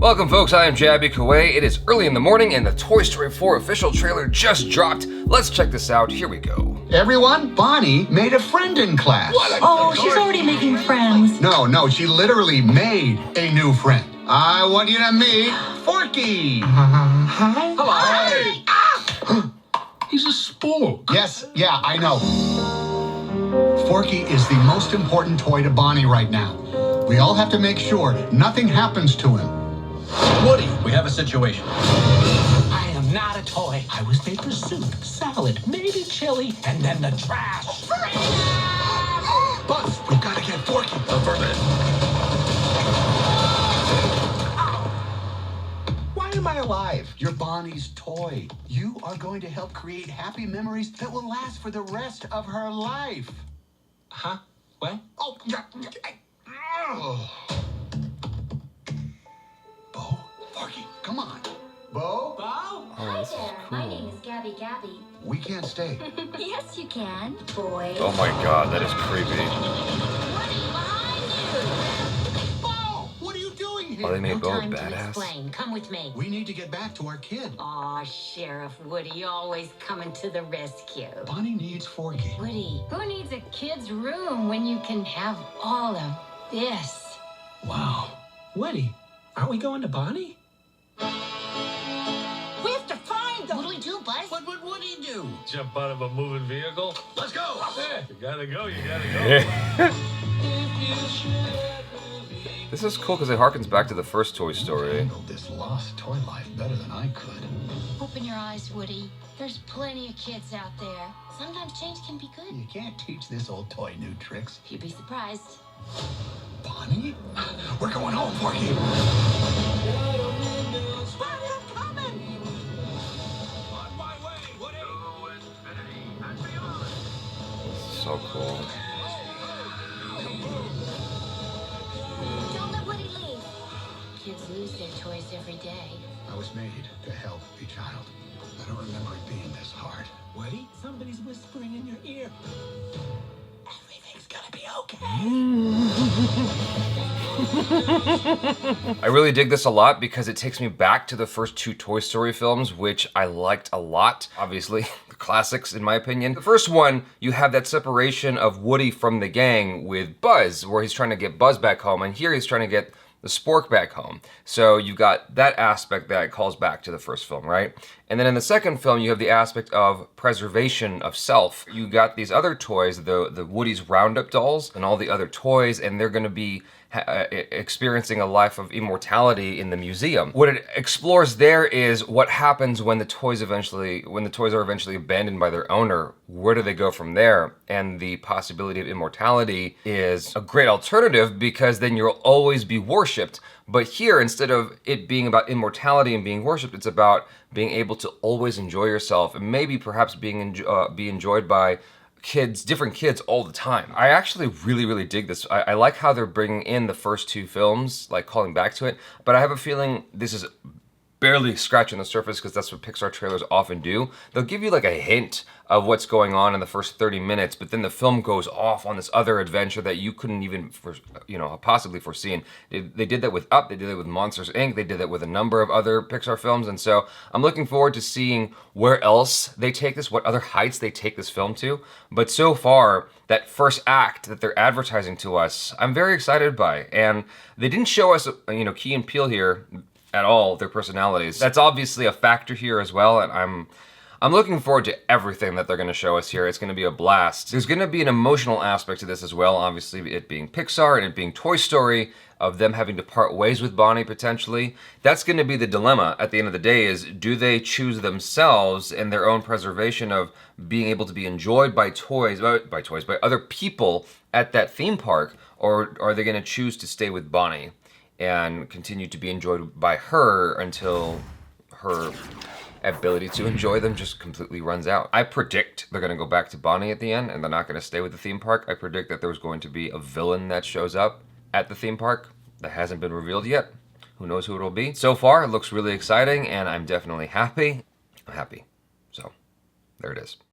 Welcome folks, I am Jaby Koay. It is early in the morning and the Toy Story 4 official trailer just dropped. Let's check this out, here we go. Everyone, Bonnie made a friend in class. Oh, she's already making friends. No, she literally made a new friend. I want you to meet Forky. Hi. Hello. Hi. He's a spook. Yes, yeah, I know. Forky is the most important toy to Bonnie right now. We all have to make sure nothing happens to him. Woody, we have a situation. I am not a toy. I was made for soup, salad, maybe chili, and then the trash. Buzz, we've got to get Forky. Affirmative. Why am I alive? You're Bonnie's toy. You are going to help create happy memories that will last for the rest of her life. Huh? What? Oh, yeah. Oh. Bo, Forky, come on. Bo? Hi there, my name is Gabby. We can't stay. Yes, you can, boy. Oh my god, that is creepy. Woody, behind Bo, what are you doing here? Oh, they made you! Bo No time to badass. explain. Come with me. We need to get back to our kid. Aw, Sheriff Woody, always coming to the rescue. Bonnie needs Forky. Woody, who needs a kid's room when you can have all of this? Wow. Woody, aren't we going to Bonnie? We have to find them. What do we do, Buzz? What would Woody do? Jump out of a moving vehicle? Let's go. Yeah, you gotta go. This is cool because it harkens back to the first Toy Story. Handled this lost toy life better than I could. Open your eyes, Woody. There's plenty of kids out there. Sometimes change can be good. You can't teach this old toy new tricks. You'd be surprised. Bonnie? We're going home, Forky. On my way, Woody. So cool. Don't let Woody leave. Kids lose their toys every day. I was made to help a child. I don't remember it being this hard. Woody, somebody's whispering in your ear. Everything's gonna be okay. I really dig this a lot because it takes me back to the first two Toy Story films, which I liked a lot. Obviously, the classics in my opinion. The first one, you have that separation of Woody from the gang with Buzz, where he's trying to get Buzz back home, and here he's trying to get the spork back home. So you've got that aspect that calls back to the first film, right? And then in the second film, you have the aspect of preservation of self. You got these other toys, the Woody's Roundup dolls and all the other toys, and they're gonna be experiencing a life of immortality in the museum. What it explores there is what happens when the toys are eventually abandoned by their owner. Where do they go from there? And the possibility of immortality is a great alternative because then you'll always be worshipped. But here, instead of it being about immortality and being worshipped, it's about being able to always enjoy yourself and maybe perhaps be enjoyed by different kids all the time. I actually really dig this. I like how they're bringing in the first two films, like calling back to it, but I have a feeling this is barely scratching the surface because that's what Pixar trailers often do. They'll give you like a hint of what's going on in the first 30 minutes, but then the film goes off on this other adventure that you couldn't even possibly foreseen. They did that with Up, they did that with Monsters, Inc., they did that with a number of other Pixar films, and so I'm looking forward to seeing where else they take this, what other heights they take this film to. But so far, that first act that they're advertising to us, I'm very excited by. And they didn't show us, Key and Peele here at all, their personalities. That's obviously a factor here as well, and I'm looking forward to everything that they're gonna show us here. It's gonna be a blast. There's gonna be an emotional aspect to this as well, obviously it being Pixar and it being Toy Story, of them having to part ways with Bonnie potentially. That's gonna be the dilemma at the end of the day is, do they choose themselves and their own preservation of being able to be enjoyed by other people at that theme park, or are they gonna choose to stay with Bonnie and continue to be enjoyed by her until her ability to enjoy them just completely runs out. I predict they're gonna go back to Bonnie at the end and they're not gonna stay with the theme park. I predict that there's going to be a villain that shows up at the theme park that hasn't been revealed yet. Who knows who it'll be? So far, it looks really exciting and I'm definitely happy. I'm happy. So, there it is.